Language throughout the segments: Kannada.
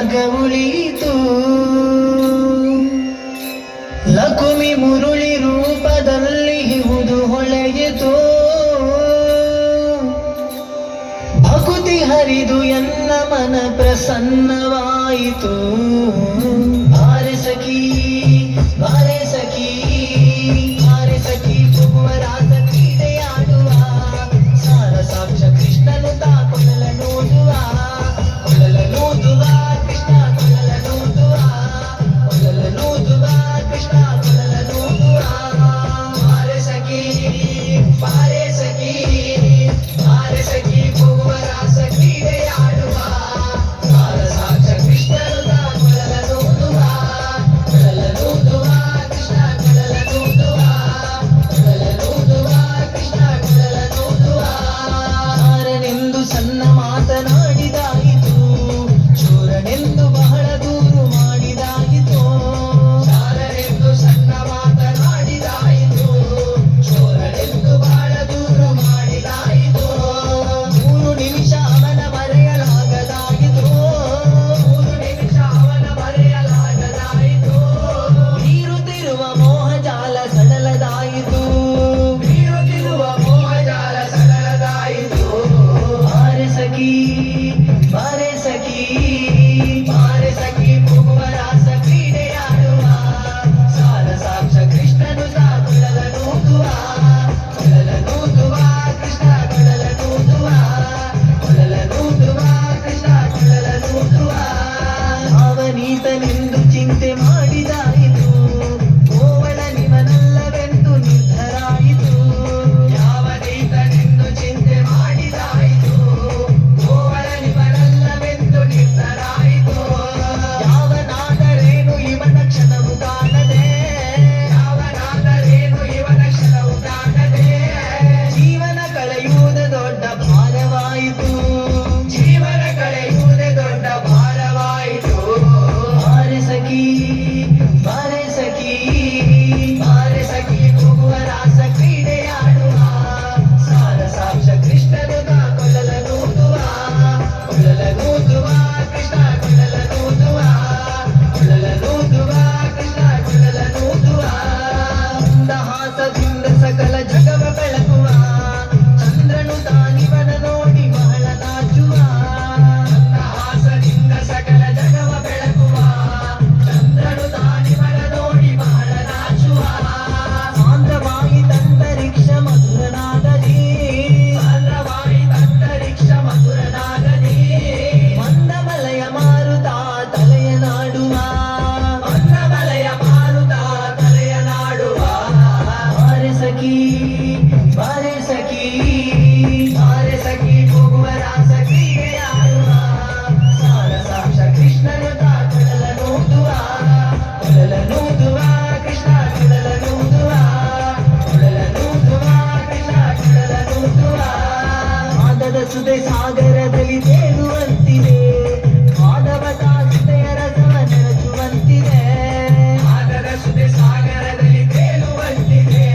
ಮಾರ್ಗ ಉಳಿಯಿತು. ಲಕುಮಿ ಮುರುಳಿ ರೂಪದಲ್ಲಿ ಇಹುದು ಹೊಳೆಯಿತು. ಭಕುತಿ ಹರಿದು ಎನ್ನ ಮನ ಪ್ರಸನ್ನವಾಯಿತು. ಬಾರೆ ಸಖಿ ಬಾರೆ ಸಖಿ ಬಾರೆ ಸಖಿ ಭುವರಾಸ ಕ್ರೀಡೆಯಾಡುವ ಸಾರ ಸಾಕ್ಷ ಕೃಷ್ಣನು ತಾ ಕೊಳಲನೂದುವ ಕೊಳಲನೂದುವ ಕೃಷ್ಣ ಕೊಳಲನೂದುವ ಕೊಳಲನೂದುವ ಕೃಷ್ಣ ಕೊಳಲನೂದುವ. ಬಾರೆ ಸಖಿ ಬಾರೆ ಸಖಿ ಬಾರೆ ಸಖಿ ಭುವರಾಸ ಕ್ರೀಡೆಯಾಡುವ ಸಾರ ಸಾಕ್ಷ ಕೃಷ್ಣನು ತಾ ಕೊಳಲನೂದುವ ಕೊಳಲನೂದುವ ಕೃಷ್ಣ ಕೊಳಲನೂದುವ ಕೊಳಲನೂದುವ ಕೃಷ್ಣ ಕೊಳಲನೂದುವ. ಹಾರನೆಂದು ಸಣ್ಣ ಮಾತನಾಡಿದಾಯಿತು, ಶೂರನೆಂದು ಬಹಳ ದೂರು ಮಾಡಿದಾಯಿತು. ಶಾರನೆಂದು ಸಣ್ಣ ಮಾತನಾಡಿದಾಯಿತು, ಶೂರನೆಂದು ಬಹಳ ದೂರು ಮಾಡಿದಾಯಿತು. 3 ನಿಮಿಷ ಅವನ ಮರೆಯಲಾಗದಾಯಿತು, 3 ನಿಮಿಷ ಅವನ ಮರೆಯಲಾಗದಾಯಿತು. ಬೀರುತ್ತಿರುವ ಮೋಹಜಾಲ ಸಡಲದಾಯಿತು, ಬೀರುತ್ತಿರುವ ಮೋಹಜಾಲ ಸಡಲದಾಯಿತು. ಬಾರೆ ಸಖಿ ಬಾರೆ ಸಖಿ ಬಾರೆ ಸಖಿ ಭುವರಾಸ ಕ್ರೀಡೆಯಾಡುವ ಸಾರ ಸಾಕ್ಷ ಕೃಷ್ಣನು ತಾ ಕೊಳಲನೂದುವ ಕೊಳಲನೂದುವ ಕೃಷ್ಣ ಕೊಳಲನೂದುವ ಕೊಳಲನೂದುವ ಕೃಷ್ಣ ಕೊಳಲನೂದುವ. ಅವನೀತನೆಂದು ಚಿಂತೆ ಮಾಡಿದಾಯಿತು, ಗೋವಳನಿವನಲ್ಲವೆಂದು ನಿರ್ಧರಾಯಿತು. ಯಾವನೀತನೆಂದು ಚಿಂತೆ ಮಾಡಿದಾಯಿತು, ಗೋವಳನಿವನಲ್ಲವೆಂದು ನಿರ್ಧರಾಯಿತು. ಯಾವನಾದರೇನು ಇವನ ಕ್ಷಣವು ಕಾಣದೆ, ಯಾವನಾದರೇನು ಇವನ ಕ್ಷಣವು ಕಾಣದೆ. ಜೀವನ ಕಳೆಯುವುದು ದೊಡ್ಡ ಭಾರವಾಯಿತು, ಜೀವನ ಕಳೆಯುವುದೇ ದೊಡ್ಡ ಭಾರವಾಯಿತು. ಬಾರೆ ಸಖಿ ಬಾರೆ ಸಖಿ ಬಾರೆ ಸಖಿ ಭುವರಾಸ ಕ್ರೀಡೆಯಾಡುವ ಸಾರ ಸಾಕ್ಷ ಕೃಷ್ಣನು ತಾ ಕೊಳಲನೂದುವ ಕೊಳಲನೂದುವ ಕೃಷ್ಣ ಕೊಳಲನೂದುವ ಕೊಳಲನೂದುವ ಕೃಷ್ಣ ಕೊಳಲನೂದುವ. ಮಂದಹಾಸದಿಂದ ಸಕಲ ಜಗವ ಬೆಳಗುವ ಚಂದ್ರನು ತಾನಿವನ ನೋಡಿ ಬಹಳ ನಾಚುವ. ಮಂದಹಾಸದಿಂದ ಸಕಲ ಜಗವ ಬೆಳಗುವ ಚಂದ್ರನು ತಾನಿವನ ನೋಡಿ ಬಹಳ ನಾಚುವ. ಸಾಂದ್ರವಾಯಿತಂತರಿಕ್ಷ ಮಧುರನಾಗಲಿ, ಸಾಂದ್ರವಾಯಿತಂತರಿಕ್ಷ ಮಧುರನಾಗಲಿ. ಮಂದಮಲಯ ಮಾರುತ ತಲೆಯ ನಾಡುವ, ಮಂದಮಲಯ ಮಾರುತ ತಲೆಯ ನಾಡುವ. ಬಾರೆ ಸಖಿ ಬಾರೆ ಸಖಿ ಬಾರೆ ಸಖಿ ಭುವರಾಸ ಕ್ರೀಡೆಯಾಡುವ ಸಾರ ಸಾಕ್ಷ ಕೃಷ್ಣನು ತಾ ಕೊಳಲನೂದುವ ಕೊಳಲನೂದುವ ಕೃಷ್ಣ ಕೊಳಲನೂದುವ ಕೊಳಲನೂದುವ ಕೃಷ್ಣ ಕೊಳಲನೂದುವ. ಮಾದದ ಸುದೆ ಸಾಗರದಲ್ಲಿ ತೇಲುವಂತಿದೆ, ಮಾಧವದ ಸುದೆಯ ರಸವ ನೆರಚುವಂತಿದೆ. ಮಾದದ ಸುದೆ ಸಾಗರದಲ್ಲಿ ತೇಲುವಂತಿದೆ,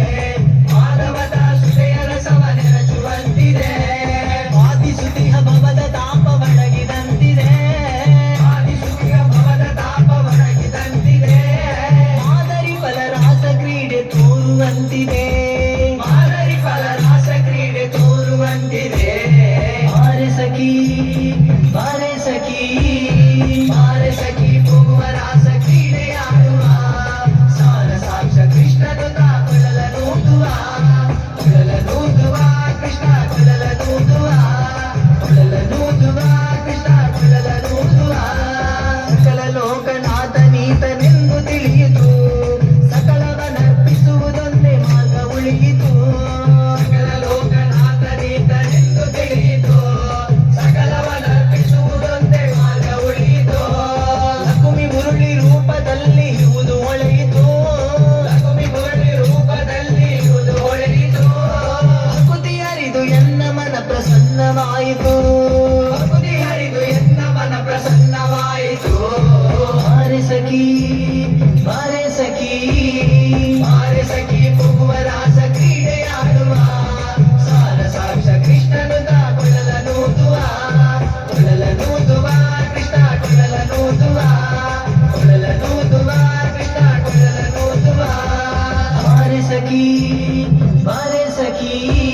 ಮಾಧವದ ಸುದೆಯ ರಸವ ನೆರಚುವಂತಿದೆ. ವಾದಿಸುತಿಹ ಭವದ ತಾಪ ಒಣಗಿದಂತಿದೆ, ವಾದಿಸುತಿಹ ಭವದ ತಾಪ ಒಣಗಿದಂತಿದೆ. ಮಾದರಿ ಫಲರಾಸ ಕ್ರೀಡೆ ತೋರುವಂತಿದೆ, ಮಾದರಿ ಫಲರಾಸ ಕ್ರೀಡೆ ತೋರುವಂತಿದೆ. ಬಾರೆ ಸಖಿ ಬಾರೆ ಸಖಿ ಬಾರೆ ಸಖಿ ಭುವರಾಸ ಕ್ರೀಡೆಯಾಡುವ ಸಾರ ಸಾಕ್ಷ ಕೃಷ್ಣನು ತಾ ಕೊಳಲನೂದುವ ಕೊಳಲನೂದುವ ಕೃಷ್ಣ ಕೊಳಲನೂದುವ ಕೊಳಲನೂದುವ ಕೃಷ್ಣ ಕೊಳಲನೂದುವ. ಸಕಲ ಲೋಕನಾಥನೀತನೆಂದು ತಿಳಿಯಿತು, ಸಕಲವನರ್ಪಿಸುವುದೊಂದೇ ಮಾರ್ಗ ಉಳಿಯಿತು. ಸಕಲ ಲೋಕನಾಥನೀತನೆಂದು ತಿಳಿಯಿತು, ಸಕಲವನರ್ಪಿಸುವುದೊಂದೇ ಮಾರ್ಗ ಉಳಿಯಿತು. ಲಕುಮಿ ಮುರುಳಿ ರೂಪದಲ್ಲಿ ಇಹುದು ಹೊಳೆಯಿತು, ಲಕುಮಿ ಮುರುಳಿ ರೂಪದಲ್ಲಿ ಇಹುದು ಹೊಳೆಯಿತು. ಭಕುತಿ ಹರಿದು ಎನ್ನ ಮನ ಪ್ರಸನ್ನವಾಯಿತು, ಭಕುತಿ ಹರಿದು ಎನ್ನ ಮನ ಪ್ರಸನ್ನ ಬೆಳಕಿ